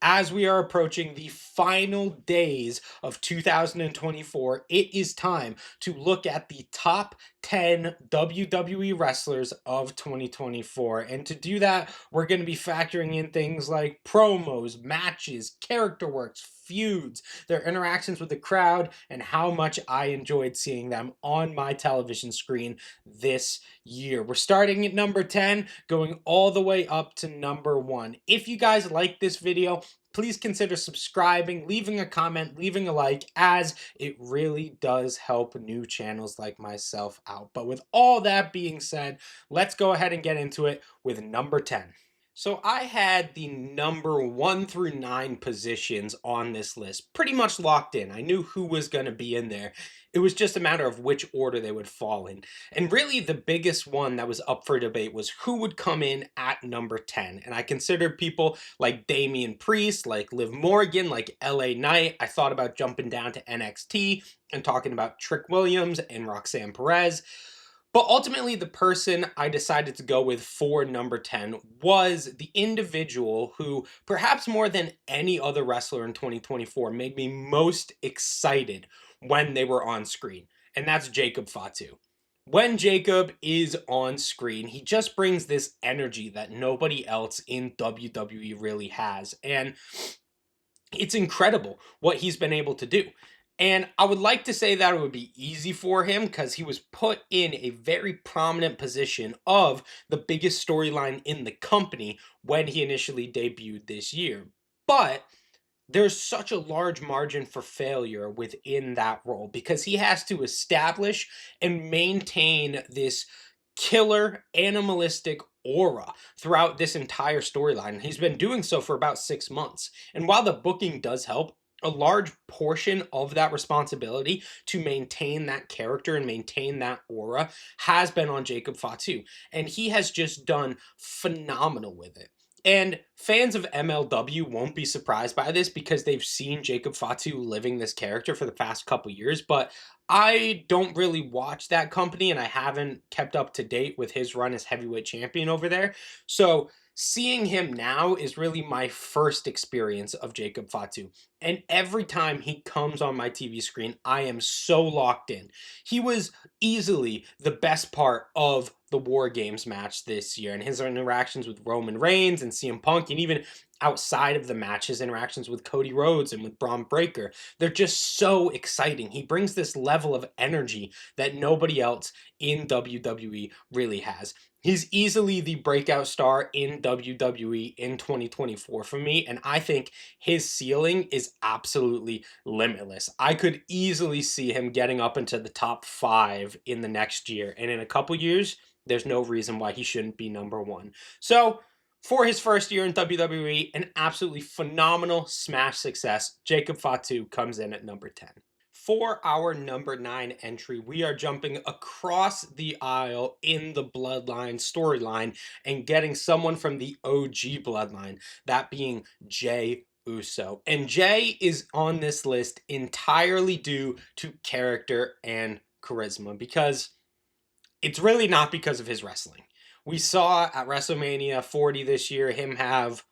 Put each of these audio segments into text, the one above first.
As we are approaching the final days of 2024, it is time to look at the top 10 WWE wrestlers of 2024. And to do that, we're going to be factoring in things like promos, matches, character works, feuds, their interactions with the crowd, and how much I enjoyed seeing them on my television screen this year. We're starting at number 10, going all the way up to number 1. If you guys like this video, please consider subscribing, leaving a comment, leaving a like, as it really does help new channels like myself out. But with all that being said, let's go ahead and get into it with number 10. So I had the number 1 through 9 positions on this list pretty much locked in. I knew who was going to be in there. It was just a matter of which order they would fall in. And really the biggest one that was up for debate was who would come in at number 10. And I considered people like Damian Priest, like Liv Morgan, like LA Knight. I thought about jumping down to NXT and talking about Trick Williams and Roxanne Perez. But ultimately, the person I decided to go with for number 10 was the individual who, perhaps more than any other wrestler in 2024, made me most excited when they were on screen. And that's Jacob Fatu. When Jacob is on screen, he just brings this energy that nobody else in WWE really has. And it's incredible what he's been able to do. And I would like to say that it would be easy for him because he was put in a very prominent position of the biggest storyline in the company when he initially debuted this year. But there's such a large margin for failure within that role because he has to establish and maintain this killer animalistic aura throughout this entire storyline. He's been doing so for about 6 months. And while the booking does help, a large portion of that responsibility to maintain that character and maintain that aura has been on Jacob Fatu. And he has just done phenomenal with it. And fans of MLW won't be surprised by this because they've seen Jacob Fatu living this character for the past couple years. But I don't really watch that company and I haven't kept up to date with his run as heavyweight champion over there. So seeing him now is really my first experience of Jacob Fatu. And every time he comes on my TV screen, I am so locked in. He was easily the best part of the War Games match this year, and his interactions with Roman Reigns and CM Punk, and even outside of the match, his interactions with Cody Rhodes and with Braun Breaker, they're just so exciting. He brings this level of energy that nobody else in WWE really has. He's easily the breakout star in WWE in 2024 for me, and I think his ceiling is absolutely limitless. I could easily see him getting up into the top 5 in the next year, and in a couple years, there's no reason why he shouldn't be number 1. So, for his first year in WWE, an absolutely phenomenal smash success, Jacob Fatu comes in at number 10. For our number 9 entry, we are jumping across the aisle in the Bloodline storyline and getting someone from the OG Bloodline, that being Jey Uso. And Jey is on this list entirely due to character and charisma because it's really not because of his wrestling. We saw at WrestleMania 40 this year him have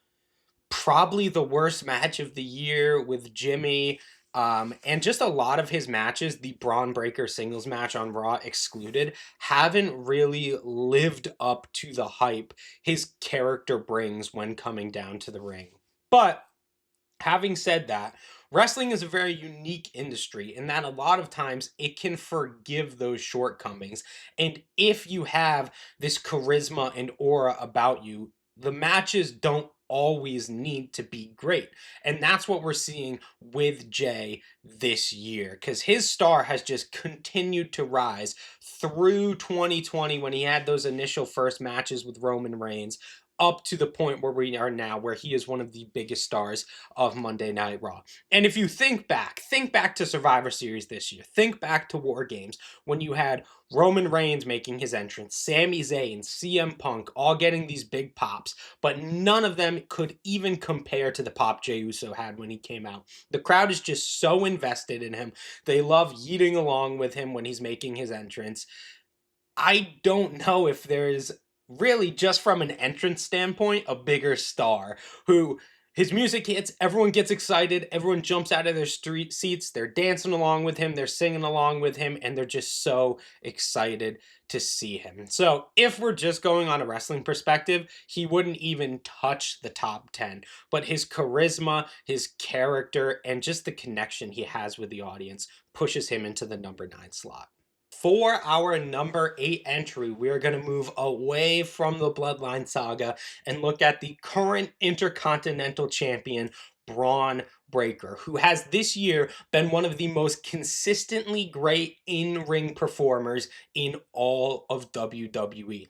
probably the worst match of the year with Jimmy. And just a lot of his matches, the Braun Breaker singles match on Raw excluded, haven't really lived up to the hype his character brings when coming down to the ring. But having said that, wrestling is a very unique industry in that a lot of times it can forgive those shortcomings. And if you have this charisma and aura about you, the matches don't always need to be great. And that's what we're seeing with Jey this year because his star has just continued to rise through 2020 when he had those initial first matches with Roman Reigns up to the point where we are now, where he is one of the biggest stars of Monday Night Raw. And if you think back to Survivor Series this year, think back to War Games, when you had Roman Reigns making his entrance, Sami Zayn, CM Punk, all getting these big pops, but none of them could even compare to the pop Jey Uso had when he came out. The crowd is just so invested in him. They love yeeting along with him when he's making his entrance. I don't know if there's really, just from an entrance standpoint, a bigger star who His music hits, everyone gets excited, everyone jumps out of their street seats, they're dancing along with him, they're singing along with him, and they're just so excited to see him. So, if we're just going on a wrestling perspective, he wouldn't even touch the top 10. But his charisma, his character, and just the connection he has with the audience pushes him into the number 9 slot. For our number 8 entry, we are going to move away from the Bloodline saga and look at the current Intercontinental Champion, Braun Breaker, who has this year been one of the most consistently great in ring performers in all of WWE.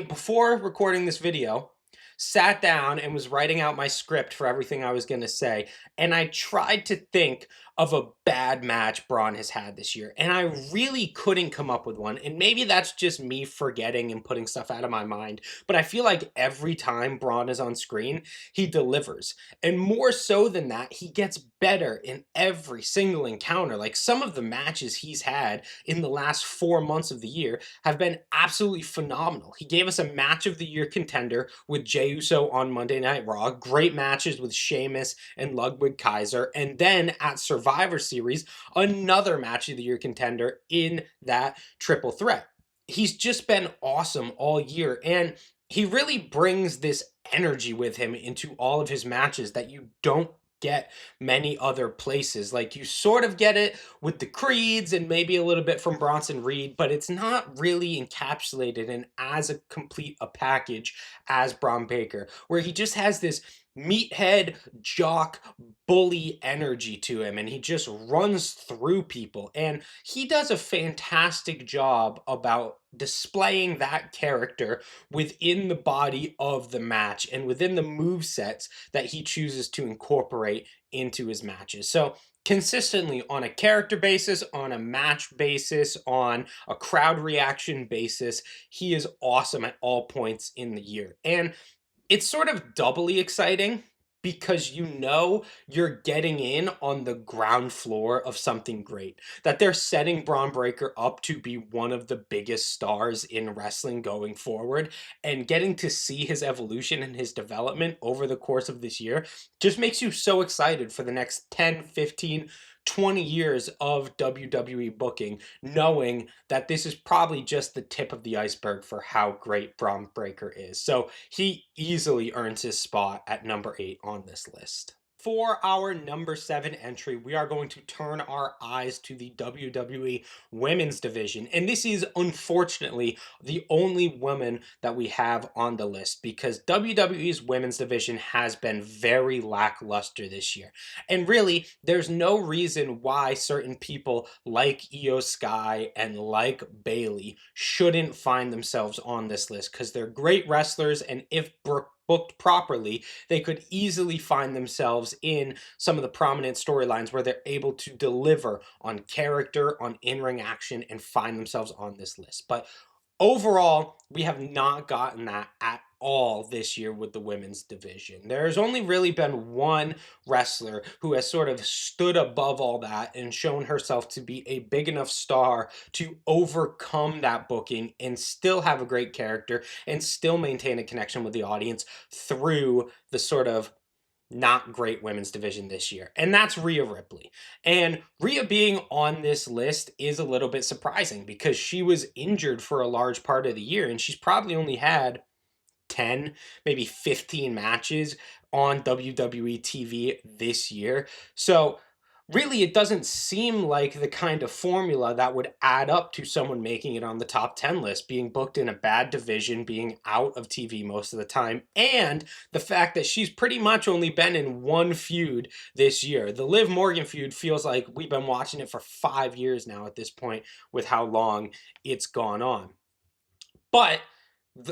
Before recording this video, sat down and was writing out my script for everything I was going to say, and I tried to think of a bad match Braun has had this year. And I really couldn't come up with one. And maybe that's just me forgetting and putting stuff out of my mind. But I feel like every time Braun is on screen, he delivers. And more so than that, he gets better in every single encounter. Like some of the matches he's had in the last 4 months of the year have been absolutely phenomenal. He gave us a match of the year contender with Jey Uso on Monday Night Raw, great matches with Sheamus and Ludwig Kaiser, and then at Survivor Series, another match of the year contender in that triple threat. He's just been awesome all year, and he really brings this energy with him into all of his matches that you don't get many other places. Like you sort of get it with the Creeds and maybe a little bit from Bronson Reed, but it's not really encapsulated in as a complete a package as Braun Breaker, where he just has this meathead jock bully energy to him and he just runs through people, and he does a fantastic job about displaying that character within the body of the match and within the move sets that he chooses to incorporate into his matches. So consistently on a character basis, on a match basis, on a crowd reaction basis, he is awesome at all points in the year. And it's sort of doubly exciting because you know you're getting in on the ground floor of something great. That they're setting Braun Breaker up to be one of the biggest stars in wrestling going forward, and getting to see his evolution and his development over the course of this year just makes you so excited for the next 10, 15, 20 years of WWE booking, knowing that this is probably just the tip of the iceberg for how great Braun Breaker is. So he easily earns his spot at number 8 on this list. For our number 7 entry, we are going to turn our eyes to the WWE Women's Division. And this is unfortunately the only woman that we have on the list because WWE's Women's Division has been very lackluster this year. And really, there's no reason why certain people like Io Sky and like Bailey shouldn't find themselves on this list because they're great wrestlers, and if booked properly, they could easily find themselves in some of the prominent storylines where they're able to deliver on character, on in-ring action, and find themselves on this list. But overall, we have not gotten that at all this year with the women's division. There's only really been one wrestler who has sort of stood above all that and shown herself to be a big enough star to overcome that booking and still have a great character and still maintain a connection with the audience through the sort of not great women's division this year, and that's Rhea Ripley. And Rhea being on this list is a little bit surprising because she was injured for a large part of the year, and she's probably only had 10, maybe 15 matches on WWE TV this year. So really, it doesn't seem like the kind of formula that would add up to someone making it on the top 10 list, being booked in a bad division, being out of TV most of the time, and the fact that she's pretty much only been in one feud this year. The Liv Morgan feud feels like we've been watching it for 5 years now at this point with how long it's gone on. But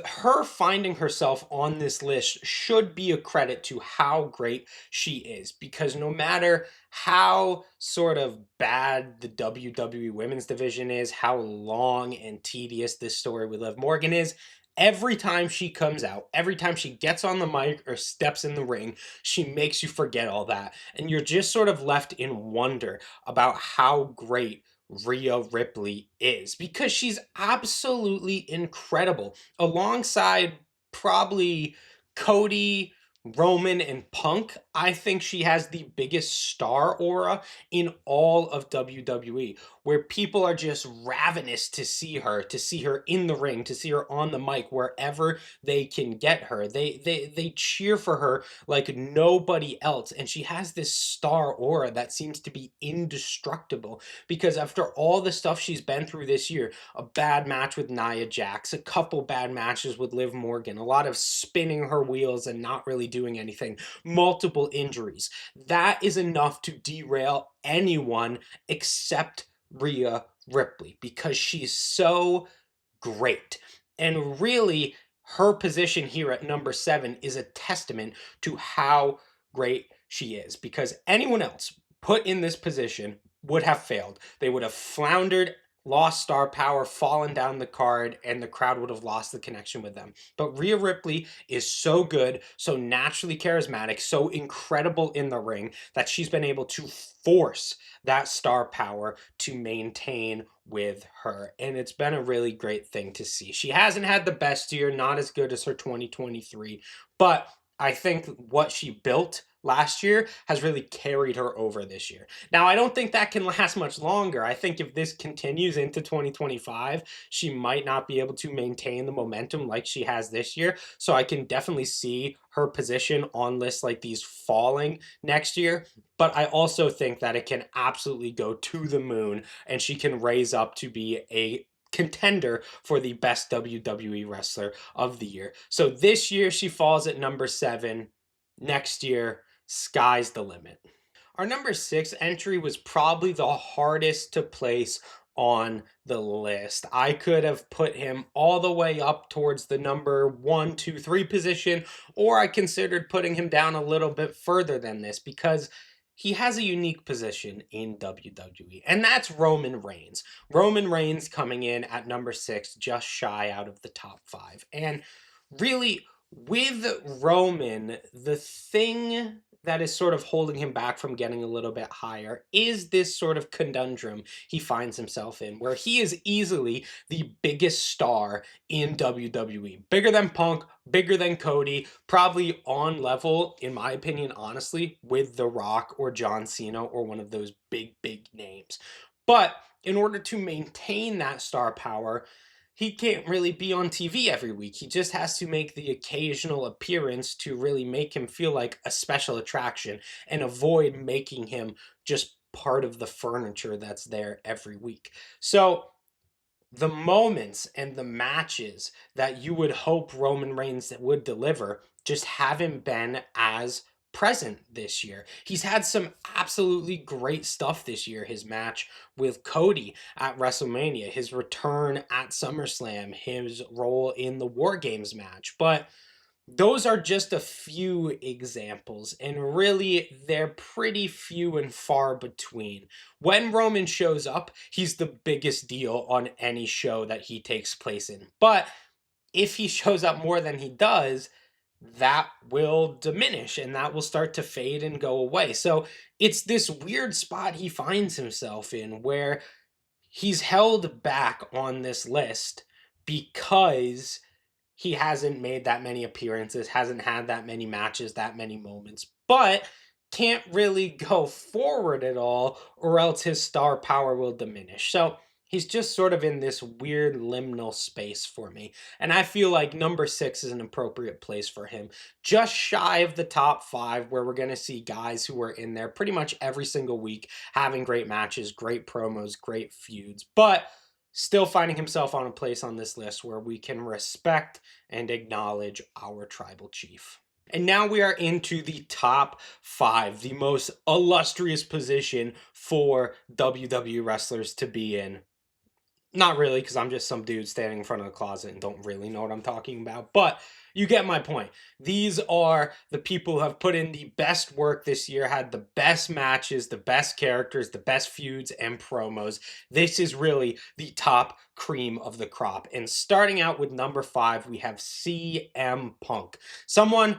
her finding herself on this list should be a credit to how great she is, because no matter how sort of bad the WWE women's division is, how long and tedious this story with Liv Morgan is, every time she comes out, every time she gets on the mic or steps in the ring, she makes you forget all that. And you're just sort of left in wonder about how great Rhea Ripley is, because she's absolutely incredible alongside probably Cody, Roman and Punk, I think she has the biggest star aura in all of WWE, where people are just ravenous to see her in the ring, to see her on the mic, wherever they can get her. They cheer for her like nobody else, and she has this star aura that seems to be indestructible. Because after all the stuff she's been through this year, a bad match with Nia Jax, a couple bad matches with Liv Morgan, a lot of spinning her wheels and not really doing anything, multiple injuries. That is enough to derail anyone except Rhea Ripley because she's so great. And really, her position here at number 7 is a testament to how great she is because anyone else put in this position would have failed. They would have floundered, lost star power, fallen down the card, and the crowd would have lost the connection with them. But Rhea Ripley is so good, so naturally charismatic, so incredible in the ring that she's been able to force that star power to maintain with her. And it's been a really great thing to see. She hasn't had the best year, not as good as her 2023, but I think what she built last year has really carried her over this year. Now, I don't think that can last much longer. I think if this continues into 2025, she might not be able to maintain the momentum like she has this year. So I can definitely see her position on lists like these falling next year. But I also think that it can absolutely go to the moon and she can raise up to be a contender for the best WWE wrestler of the year. So this year she falls at number 7. Next year, sky's the limit. Our number 6 entry was probably the hardest to place on the list. I could have put him all the way up towards the number 1, 2, 3 position, or I considered putting him down a little bit further than this because he has a unique position in WWE, and that's Roman Reigns. Roman Reigns coming in at number 6, just shy out of the top 5. And really, with Roman, the thing that is sort of holding him back from getting a little bit higher is this sort of conundrum he finds himself in, where he is easily the biggest star in WWE. Bigger than Punk, bigger than Cody, probably on level, in my opinion, honestly, with The Rock or John Cena or one of those big, big names. But in order to maintain that star power, he can't really be on TV every week. He just has to make the occasional appearance to really make him feel like a special attraction and avoid making him just part of the furniture that's there every week. So the moments and the matches that you would hope Roman Reigns would deliver just haven't been as present this year. He's had some absolutely great stuff this year. His match with Cody at WrestleMania, his return at SummerSlam, his role in the War Games match. But those are just a few examples, and really, they're pretty few and far between. When Roman shows up, he's the biggest deal on any show that he takes place in. But if he shows up more than he does, that will diminish and that will start to fade and go away. So it's this weird spot he finds himself in where he's held back on this list because he hasn't made that many appearances, hasn't had that many matches, that many moments, but can't really go forward at all, or else his star power will diminish. So he's just sort of in this weird liminal space for me. And I feel like number 6 is an appropriate place for him. Just shy of the top 5, where we're going to see guys who are in there pretty much every single week, having great matches, great promos, great feuds. But still finding himself on a place on this list where we can respect and acknowledge our tribal chief. And now we are into the top 5, the most illustrious position for WWE wrestlers to be in. Not really, because I'm just some dude standing in front of the closet and don't really know what I'm talking about. But you get my point. These are the people who have put in the best work this year, had the best matches, the best characters, the best feuds and promos. This is really the top cream of the crop. And starting out with number 5, we have CM Punk. Someone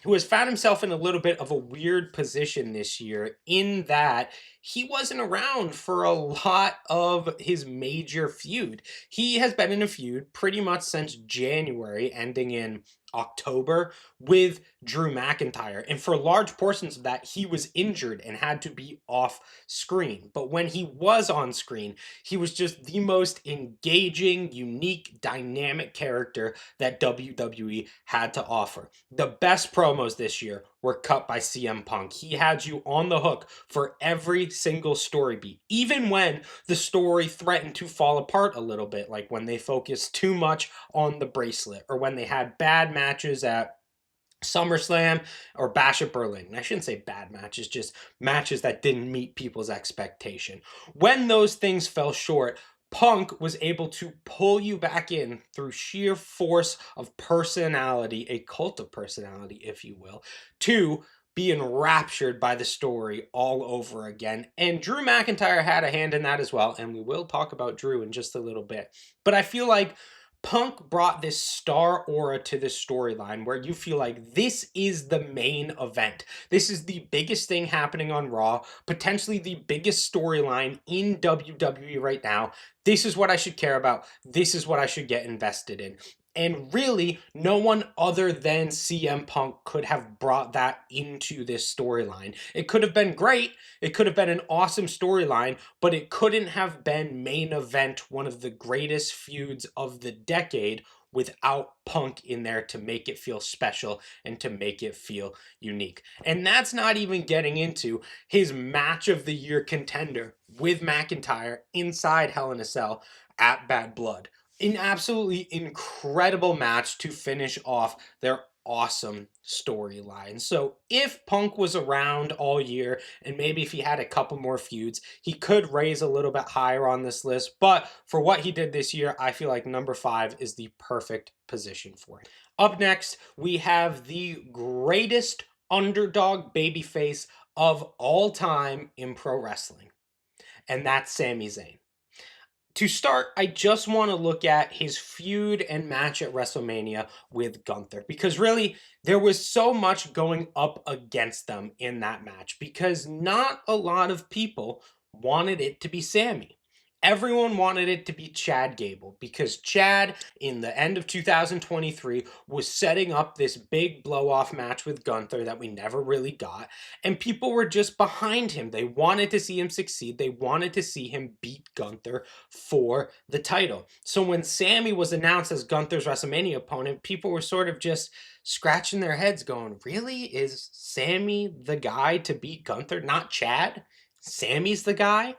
who has found himself in a little bit of a weird position this year in that he wasn't around for a lot of his major feud. He has been in a feud pretty much since January, ending in October, with Drew McIntyre. And for large portions of that, he was injured and had to be off screen. But when he was on screen, he was just the most engaging, unique, dynamic character that WWE had to offer. The best promos this year were cut by CM Punk. He had you on the hook for every single story beat, even when the story threatened to fall apart a little bit, like when they focused too much on the bracelet or when they had bad matches at SummerSlam or Bash at Berlin. I shouldn't say bad matches, just matches that didn't meet people's expectation. When those things fell short, Punk was able to pull you back in through sheer force of personality, a cult of personality, if you will, to be enraptured by the story all over again. And Drew McIntyre had a hand in that as well, and we will talk about Drew in just a little bit. But I feel like Punk brought this star aura to this storyline where you feel like this is the main event. This is the biggest thing happening on Raw, potentially the biggest storyline in WWE right now. This is what I should care about. This is what I should get invested in. And really, no one other than CM Punk could have brought that into this storyline. It could have been great. It could have been an awesome storyline, but it couldn't have been main event, one of the greatest feuds of the decade, without Punk in there to make it feel special and to make it feel unique. And that's not even getting into his match of the year contender with McIntyre inside Hell in a Cell at Bad Blood. An absolutely incredible match to finish off their awesome storyline. So if Punk was around all year and maybe if he had a couple more feuds, he could raise a little bit higher on this list. But for what he did this year, I feel like number 5 is the perfect position for him. Up next, we have the greatest underdog babyface of all time in pro wrestling, and that's Sami Zayn. To start, I just want to look at his feud and match at WrestleMania with Gunther because really there was so much going up against them in that match because not a lot of people wanted it to be Sami. Everyone wanted it to be Chad Gable because Chad, in the end of 2023, was setting up this big blow off match with Gunther that we never really got. And people were just behind him. They wanted to see him succeed. They wanted to see him beat Gunther for the title. So when Sami was announced as Gunther's WrestleMania opponent, people were sort of just scratching their heads going, really? Is Sami the guy to beat Gunther? Not Chad? Sami's the guy?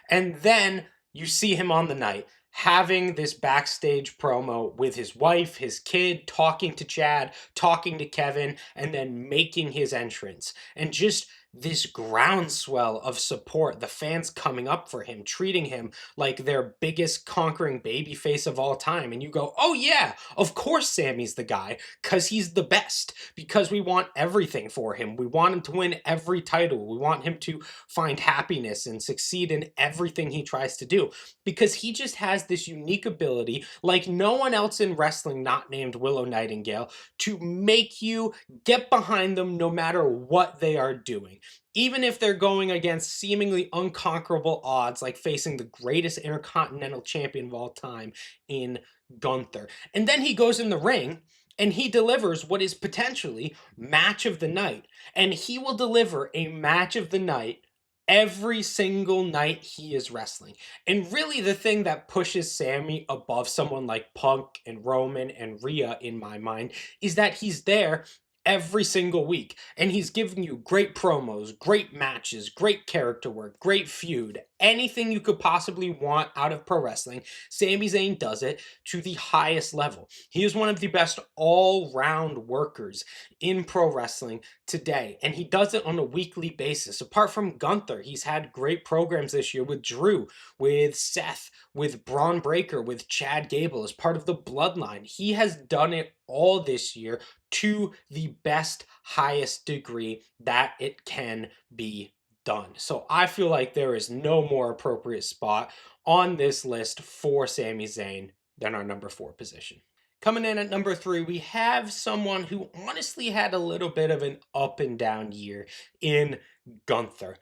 And then you see him on the night having this backstage promo with his wife, his kid, talking to Chad, talking to Kevin, and then making his entrance. And just this groundswell of support, the fans coming up for him, treating him like their biggest conquering babyface of all time. And you go, oh yeah, of course Sami's the guy, because he's the best, because we want everything for him. We want him to win every title. We want him to find happiness and succeed in everything he tries to do, because he just has this unique ability, like no one else in wrestling not named Willow Nightingale, to make you get behind them no matter what they are doing. Even if they're going against seemingly unconquerable odds, like facing the greatest intercontinental champion of all time in Gunther. And then he goes in the ring and he delivers what is potentially match of the night. And he will deliver a match of the night every single night he is wrestling. And really the thing that pushes Sami above someone like Punk and Roman and Rhea in my mind is that he's there every single week and he's giving you great promos, great matches, great character work, great feud, anything you could possibly want out of pro wrestling. Sami Zayn does it to the highest level. He is one of the best all-round workers in pro wrestling today, and he does it on a weekly basis. Apart from Gunther, he's had great programs this year with Drew, with Seth, with Braun Breaker, with Chad Gable as part of the Bloodline. He has done it all this year to the best, highest degree that it can be done. So I feel like there is no more appropriate spot on this list for Sami Zayn than our number 4 position. Coming in at number 3, we have someone who honestly had a little bit of an up and down year in Gunther.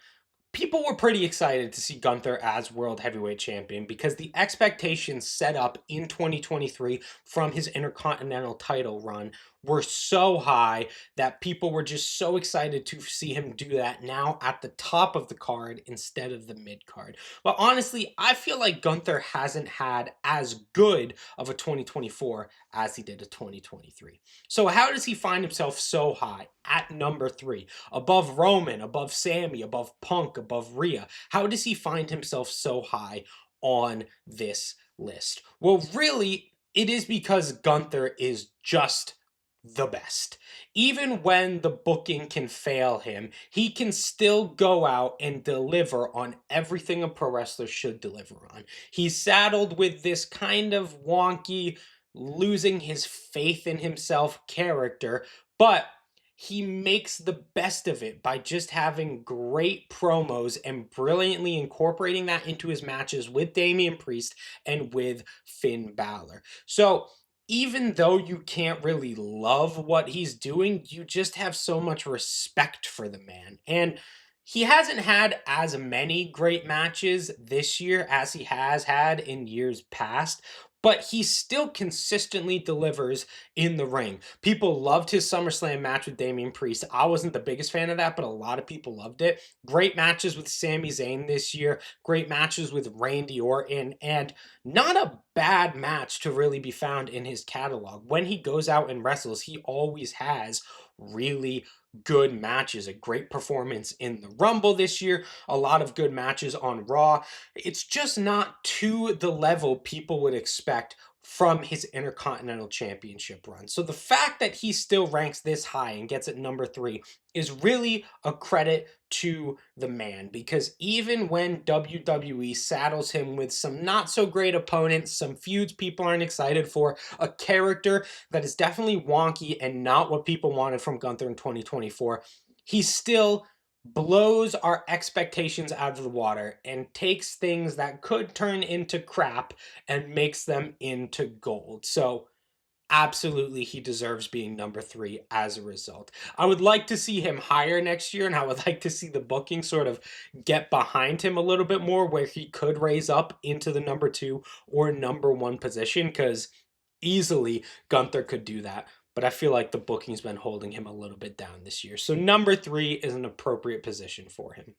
People were pretty excited to see Gunther as World Heavyweight Champion because the expectations set up in 2023 from his Intercontinental title run were so high that people were just so excited to see him do that now at the top of the card instead of the mid card. But honestly, I feel like Gunther hasn't had as good of a 2024 as he did a 2023. So how does he find himself so high at number 3, above Roman, above Sammy, above Punk, above Rhea? How does he find himself so high on this list? Well, really, it is because Gunther is just the best. Even when the booking can fail him, he can still go out and deliver on everything a pro wrestler should deliver on. He's saddled with this kind of wonky, losing his faith in himself character, but he makes the best of it by just having great promos and brilliantly incorporating that into his matches with Damian Priest and with Finn Balor. So, even though you can't really love what he's doing, you just have so much respect for the man. And he hasn't had as many great matches this year as he has had in years past, but he still consistently delivers in the ring. People loved his SummerSlam match with Damian Priest. I wasn't the biggest fan of that, but a lot of people loved it. Great matches with Sami Zayn this year, great matches with Randy Orton, and not a bad match to really be found in his catalog. When he goes out and wrestles, he always has really good matches. A great performance in the Rumble this year, a lot of good matches on Raw. It's just not to the level people would expect from his Intercontinental Championship run. So the fact that he still ranks this high and gets at number 3 is really a credit to the man, because even when WWE saddles him with some not so great opponents, some feuds people aren't excited for, a character that is definitely wonky and not what people wanted from Gunther in 2024, he still blows our expectations out of the water and takes things that could turn into crap and makes them into gold. So absolutely, he deserves being number 3 as a result. I would like to see him higher next year, and I would like to see the booking sort of get behind him a little bit more, where he could raise up into the number 2 or number 1 position, because easily Gunther could do that. But I feel like the booking's been holding him a little bit down this year. So number 3 is an appropriate position for him.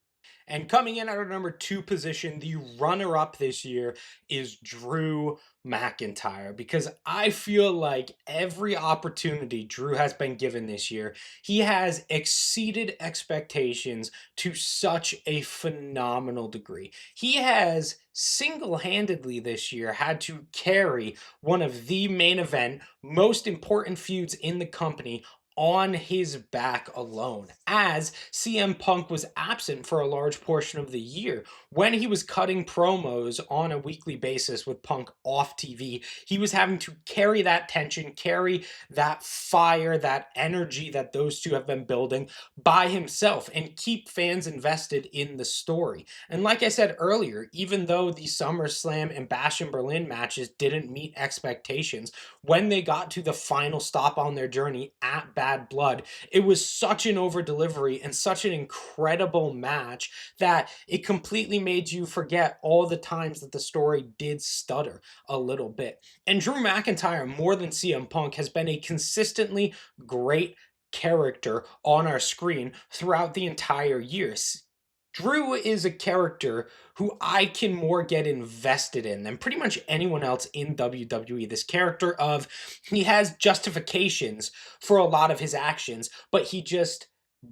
And coming in at our number 2 position, the runner up this year is Drew McIntyre, because I feel like every opportunity Drew has been given this year, he has exceeded expectations to such a phenomenal degree. He has single handedly this year had to carry one of the main event, most important feuds in the company on his back alone, as CM Punk was absent for a large portion of the year. When he was cutting promos on a weekly basis with Punk off TV, he was having to carry that tension, carry that fire, that energy that those two have been building by himself, and keep fans invested in the story. And like I said earlier, even though the SummerSlam and Bash in Berlin matches didn't meet expectations, when they got to the final stop on their journey at Bad Blood, it was such an over delivery and such an incredible match that it completely made you forget all the times that the story did stutter a little bit. And Drew McIntyre, more than CM Punk, has been a consistently great character on our screen throughout the entire year. Drew is a character who I can more get invested in than pretty much anyone else in WWE. This character of, he has justifications for a lot of his actions, but he just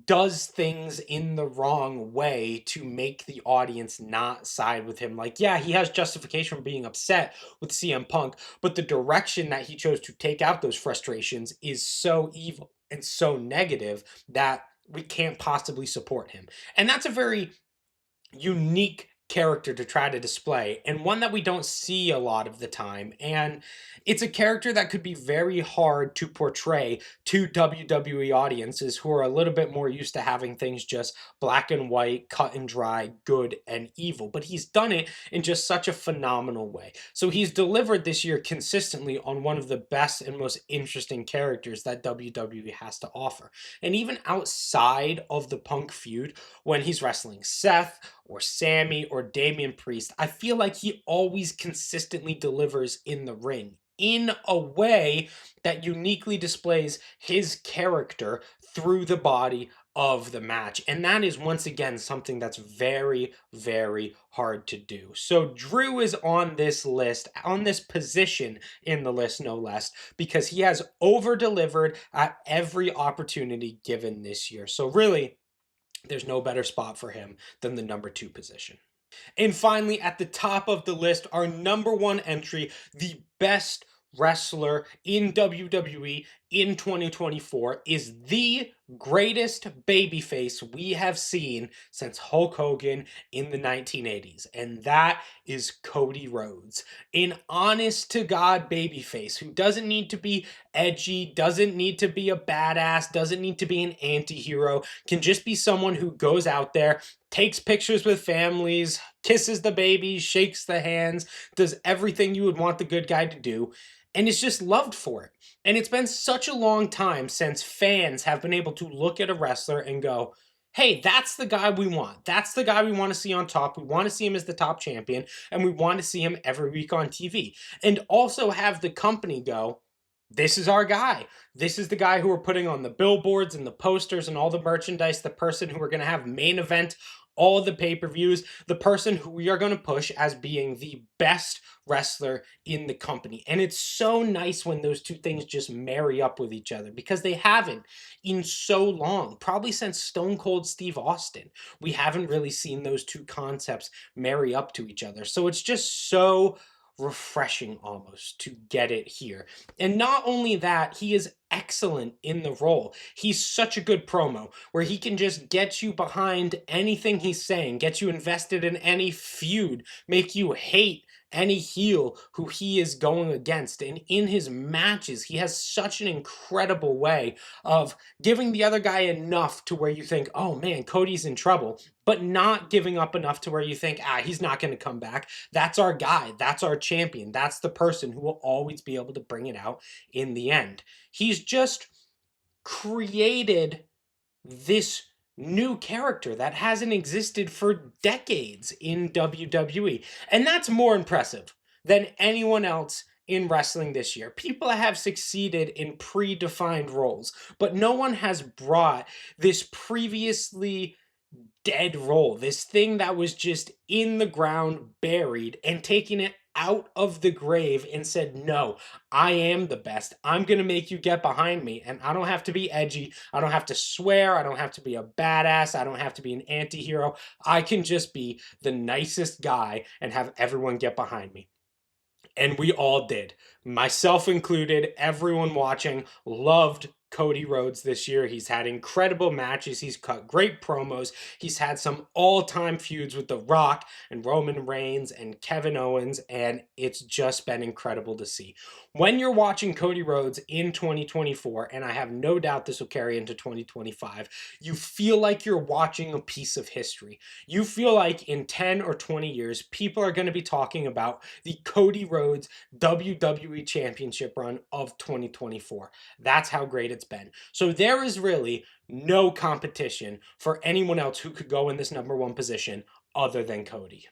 does things in the wrong way to make the audience not side with him. Like, yeah, he has justification for being upset with CM Punk, but the direction that he chose to take out those frustrations is so evil and so negative that we can't possibly support him. And that's a very unique character to try to display, and one that we don't see a lot of the time. And it's a character that could be very hard to portray to WWE audiences who are a little bit more used to having things just black and white, cut and dry, good and evil. But he's done it in just such a phenomenal way. So he's delivered this year consistently on one of the best and most interesting characters that WWE has to offer. And even outside of the Punk feud, when he's wrestling Seth or Sammy or Damian Priest, I feel like he always consistently delivers in the ring. in a way that uniquely displays his character through the body of the match. And that is once again something that's very, very hard to do. So Drew is on this list, on this position in the list, no less, because he has over delivered at every opportunity given this year. So really, there's no better spot for him than the number 2 position. And finally, at the top of the list, our number 1 entry, the best wrestler in WWE in 2024, is the greatest babyface we have seen since Hulk Hogan in the 1980s, and that is Cody Rhodes. An honest to God babyface who doesn't need to be edgy, doesn't need to be a badass, doesn't need to be an anti-hero, can just be someone who goes out there, takes pictures with families, kisses the babies, shakes the hands, does everything you would want the good guy to do, and is just loved for it. And it's been such a long time since fans have been able to look at a wrestler and go, hey, that's the guy we want. That's the guy we want to see on top. We want to see him as the top champion, and we want to see him every week on TV. And also have the company go, this is our guy. This is the guy who we're putting on the billboards and the posters and all the merchandise, the person who we're going to have main event all the pay-per-views, the person who we are going to push as being the best wrestler in the company. And it's so nice when those two things just marry up with each other, because they haven't in so long, probably since Stone Cold Steve Austin. We haven't really seen those two concepts marry up to each other. So it's just so refreshing almost to get it here. And not only that, he is excellent in the role. He's such a good promo where he can just get you behind anything he's saying, get you invested in any feud, make you hate any heel who he is going against. And in his matches, he has such an incredible way of giving the other guy enough to where you think, oh man, Cody's in trouble, but not giving up enough to where you think, he's not going to come back. That's our guy. That's our champion. That's the person who will always be able to bring it out in the end. He's just created this new character that hasn't existed for decades in WWE. And that's more impressive than anyone else in wrestling this year. People have succeeded in predefined roles, but no one has brought this previously dead role, this thing that was just in the ground, buried, and taking it out of the grave and said, no, I am the best. I'm going to make you get behind me. And I don't have to be edgy. I don't have to swear. I don't have to be a badass. I don't have to be an anti hero. I can just be the nicest guy and have everyone get behind me. And we all did, myself included. Everyone watching loved Cody Rhodes this year. He's had incredible matches. He's cut great promos. He's had some all-time feuds with The Rock and Roman Reigns and Kevin Owens, and it's just been incredible to see. When you're watching Cody Rhodes in 2024, and I have no doubt this will carry into 2025, you feel like you're watching a piece of history. You feel like in 10 or 20 years, people are going to be talking about the Cody Rhodes WWE Championship run of 2024. That's how great it's been. So there is really no competition for anyone else who could go in this number 1 position other than Cody.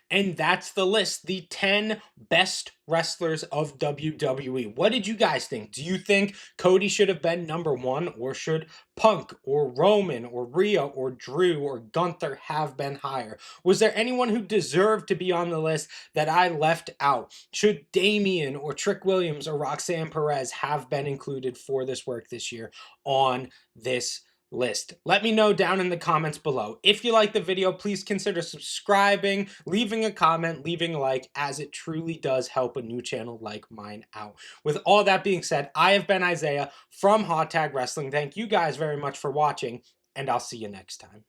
And that's the list, the 10 best wrestlers of WWE. What did you guys think? Do you think Cody should have been number 1, or should Punk or Roman or Rhea or Drew or Gunther have been higher? Was there anyone who deserved to be on the list that I left out? Should Damian or Trick Williams or Roxanne Perez have been included for this work this year on this list? Let me know down in the comments below. If you like the video, please consider subscribing, leaving a comment, leaving a like, as it truly does help a new channel like mine out. With all that being said, I have been Isaiah from Hot Tag Wrestling. Thank you guys very much for watching, and I'll see you next time.